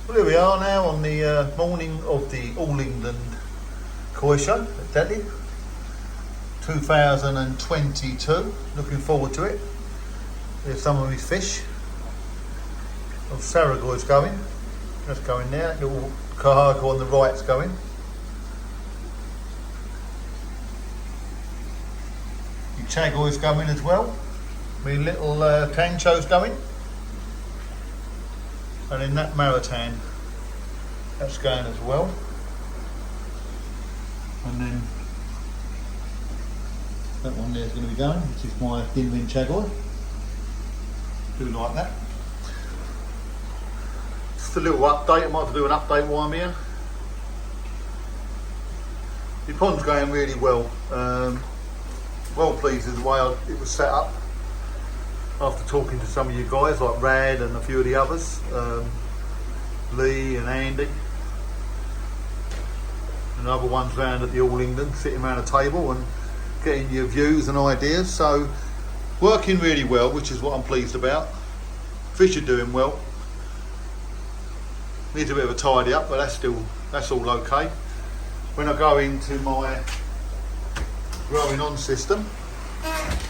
Well, here we are now on the morning of the All England Koi Show at Delhi 2022. Looking forward to it. There's some of these fish. Well, Saragoy's going. That's going there. Little Kahago on the right's going. Chagoy's going as well. My little Tancho's going. And then that Maritan, that's going as well. And then that one there is going to be going, which is my Dinvin Chagoy. Do like that. Just a little update. I might have to do an update while I'm here. The pond's going really well. Well pleased with the way it was set up. After talking to some of you guys like Rad and a few of the others, Lee and Andy and other ones round at the All England, sitting around a table and getting your views and ideas. So working really well, which is what I'm pleased about. Fish are doing well. Needs a bit of a tidy up, but that's all okay. When I go into my growing on system,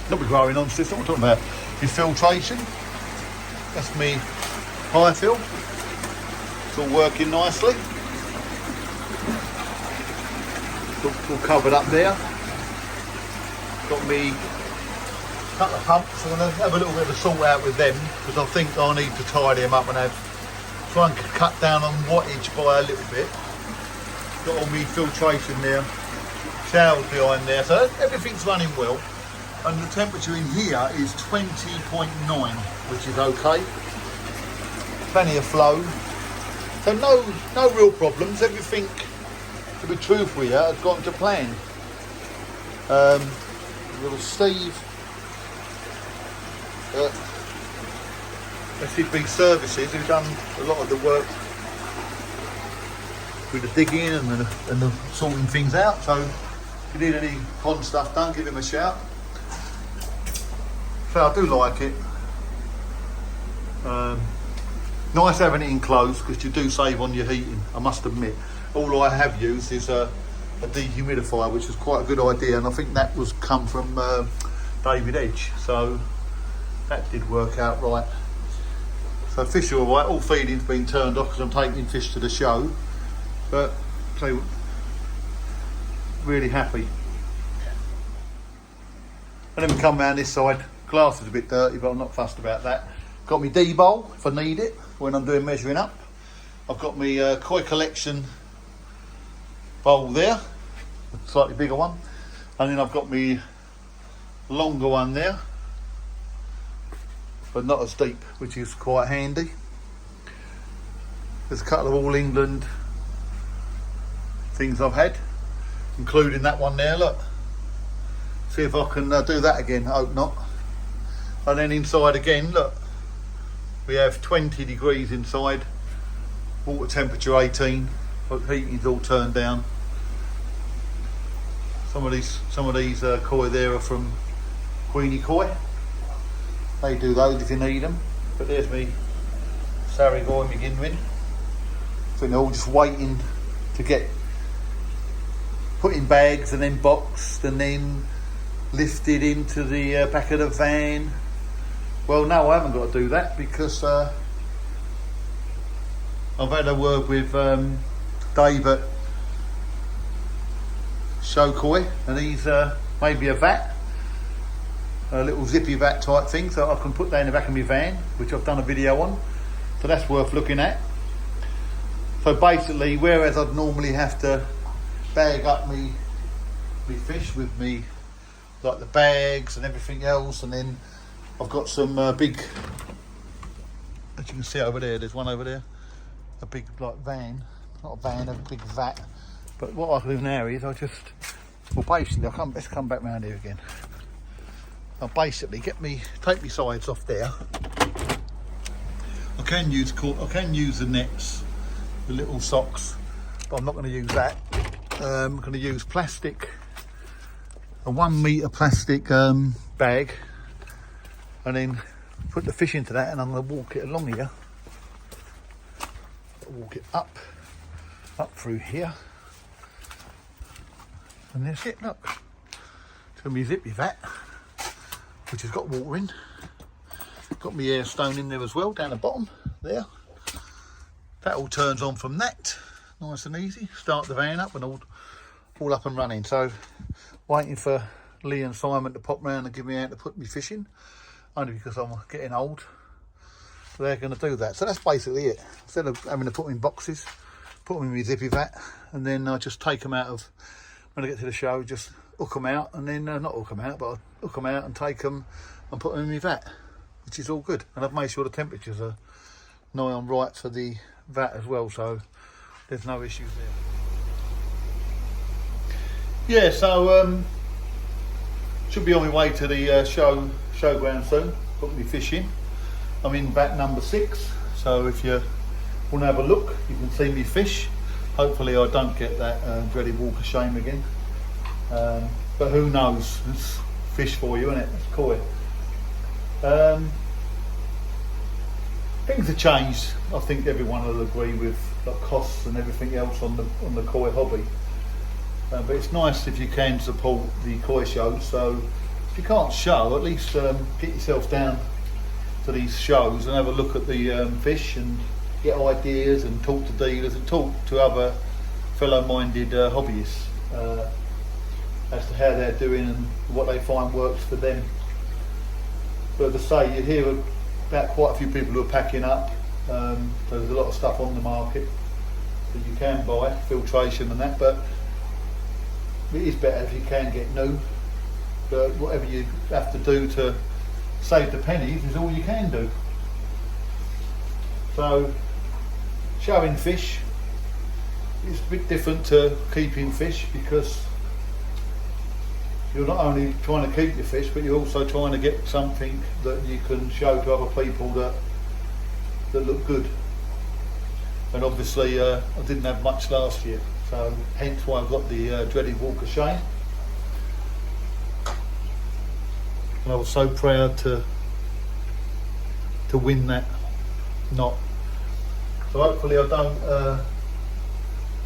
not the growing on system, I'm talking about your filtration. That's me high fill. It's all working nicely. It's all covered up there. Got me a couple of pumps. I'm going to have a little bit of a sort out with them because I think I need to tidy them up and try and cut down on wattage by a little bit. Got all me filtration there, showers behind there, so everything's running well. And the temperature in here is 20.9, which is okay. Plenty of flow. So no real problems. Everything, to be truthful here, has gone to plan. Little Steve, SCB Services, who's done a lot of the work with the digging and the sorting things out. So if you need any pond stuff done, give him a shout. So I do like it. Nice having it enclosed because you do save on your heating, I must admit. All I have used is a dehumidifier, which is quite a good idea, and I think that was come from David Edge, so that did work out right. So fish are alright, all feeding's been turned off because I'm taking fish to the show, but so really happy. And then we come round this side. Glass is a bit dirty, but I'm not fussed about that. Got my D bowl if I need it when I'm doing measuring up. I've got my Koi Collection bowl there, a slightly bigger one, and then I've got my longer one there, but not as deep, which is quite handy. There's a couple of All England things I've had, including that one there. Look, see if I can do that again. I hope not. And then inside again, look, we have 20 degrees inside, water temperature 18, heating's all turned down. Some of these koi there are from Queenie Koi. They do those if you need them. But there's me Saragoy McGinwin. I think they're all just waiting to get put in bags and then boxed and then lifted into the back of the van. Well, no, I haven't got to do that because I've had a word with Dave at Show Koi, and he's made me a vat, a little zippy vat type thing, so I can put that in the back of my van, which I've done a video on. So that's worth looking at. So basically, whereas I'd normally have to bag up me fish with me, like the bags and everything else, and then I've got some big, as you can see over there, there's one over there, a big like van, not a van, a big vat. But what I can do now is basically, let's come back round here again. I'll basically take me sides off there. I can use the nets, the little socks, but I'm not going to use that. I'm going to use plastic, a 1 metre plastic bag, and then put the fish into that, and I'm going to walk it along here walk it up through here, and that's it. Look, it's gonna be a zippy vat, which has got water in. Got my air stone in there as well, down the bottom there. That all turns on from that, nice and easy. Start the van up and all up and running. So waiting for Lee and Simon to pop round and give me out to put me fish in, only because I'm getting old. So they're going to do that. So that's basically it. Instead of having to put them in boxes, put them in my zippy vat, and then I just take them out of, when I get to the show, just hook them out, and then not hook them out, but I hook them out and take them and put them in my vat, which is all good. And I've made sure the temperatures are nigh on right for the vat as well, so there's no issues there. Yeah, so should be on my way to the showground soon, put me fish in. I'm in vat number 6, so if you want to have a look, you can see me fish. Hopefully I don't get that dreaded walk of shame again, but who knows, it's fish for you, isn't it? It's koi. Things have changed. I think everyone will agree with like costs and everything else on the koi hobby. But it's nice if you can support the koi shows. So if you can't show, at least get yourself down to these shows and have a look at the fish and get ideas and talk to dealers and talk to other fellow-minded hobbyists as to how they're doing and what they find works for them. But as I say, you hear about quite a few people who are packing up. There's a lot of stuff on the market that you can buy, filtration and that, but it is better if you can get new. But whatever you have to do to save the pennies is all you can do. So showing fish is a bit different to keeping fish, because you're not only trying to keep your fish, but you're also trying to get something that you can show to other people that look good. And obviously I didn't have much last year, so hence why I've got the dreaded walk of shame. And I was so proud to win that knot. So hopefully I don't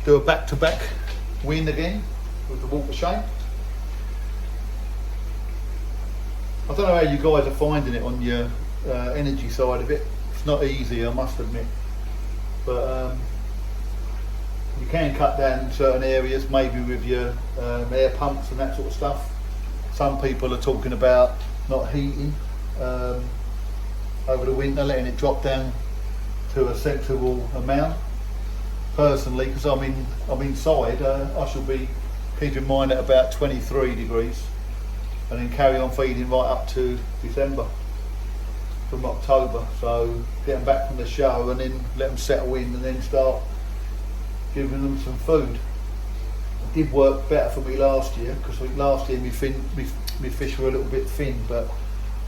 do a back-to-back win again with the walk of shame. I don't know how you guys are finding it on your energy side of it. It's not easy, I must admit, but you can cut down certain areas, maybe with your air pumps and that sort of stuff. Some people are talking about not heating over the winter, letting it drop down to a sensible amount. Personally, because I'm inside, I shall be keeping mine at about 23 degrees. And then carry on feeding right up to December, from October. So get them back from the show and then let them settle in and then start giving them some food. It did work better for me last year, because last year my fish were a little bit thin, but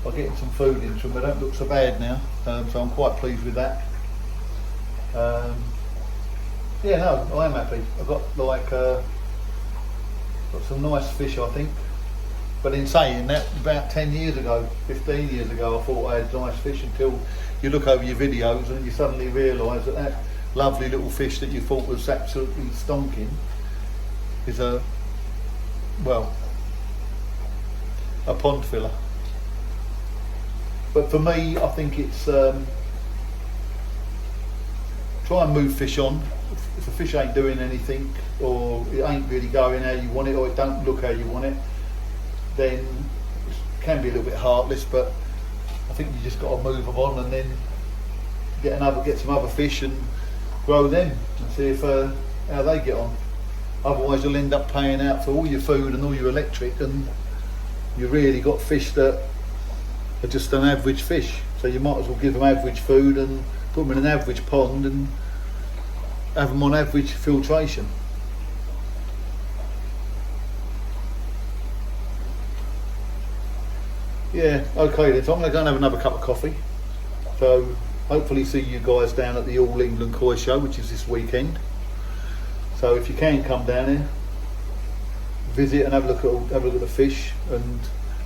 by getting some food into them, they don't look so bad now. So I'm quite pleased with that. Yeah, no, I am happy. I've got like got some nice fish, I think. But in saying that, about 10 years ago, 15 years ago, I thought I had nice fish, until you look over your videos and you suddenly realise that lovely little fish that you thought was absolutely stonking is a pond filler. But for me, I think it's try and move fish on. If a fish ain't doing anything, or it ain't really going how you want it, or it don't look how you want it, then it can be a little bit heartless. But I think you just got to move them on and then get some other fish and grow them and see if how they get on. Otherwise you'll end up paying out for all your food and all your electric, and you really got fish that are just an average fish. So you might as well give them average food and put them in an average pond and have them on average filtration. Yeah, okay then, so I'm going to go and have another cup of coffee. So hopefully see you guys down at the All England Koi Show, which is this weekend. So if you can come down here, visit and have a look at the fish and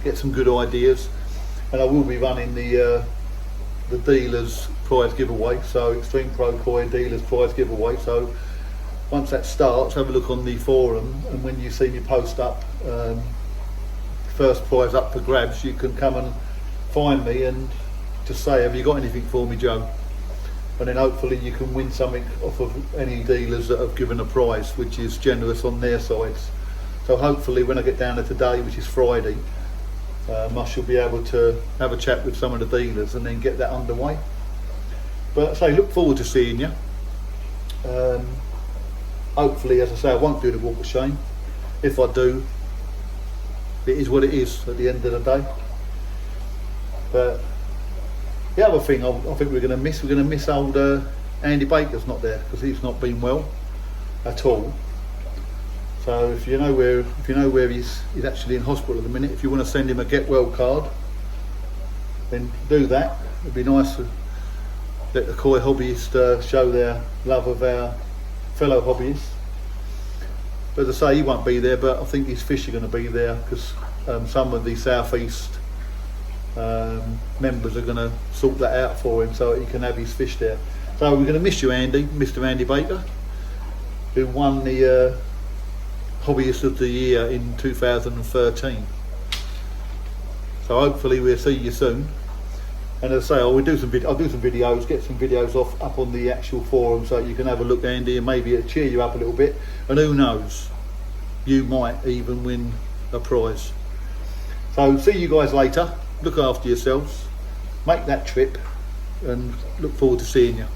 get some good ideas. And I will be running the the dealer's prize giveaway, so eXtremeProKoi dealer's prize giveaway. So once that starts, have a look on the forum, and when you see me post up first prize up for grabs, you can come and find me and just say, have you got anything for me, Joe? And then hopefully you can win something off of any dealers that have given a prize, which is generous on their sides. So hopefully when I get down there today, which is Friday, I shall be able to have a chat with some of the dealers and then get that underway. But I say, look forward to seeing you. Hopefully, as I say, I won't do the walk of shame. If I do, it is what it is at the end of the day. But the other thing I think we're going to miss old Andy Baker's not there, because he's not been well at all. So if you know where he's actually in hospital at the minute, if you want to send him a get well card, then do that. It'd be nice to let the koi hobbyists show their love of our fellow hobbyists. But as I say, he won't be there, but I think his fish are going to be there, because some of the southeast members are going to sort that out for him so he can have his fish there. So we're going to miss you, Andy, Mr. Andy Baker, who won the Hobbyist of the Year in 2013. So hopefully we'll see you soon. And as I say, I'll do some videos, get some videos up on the actual forum so you can have a look, Andy, and maybe it'll cheer you up a little bit. And who knows, you might even win a prize. So see you guys later. Look after yourselves, make that trip, and look forward to seeing you.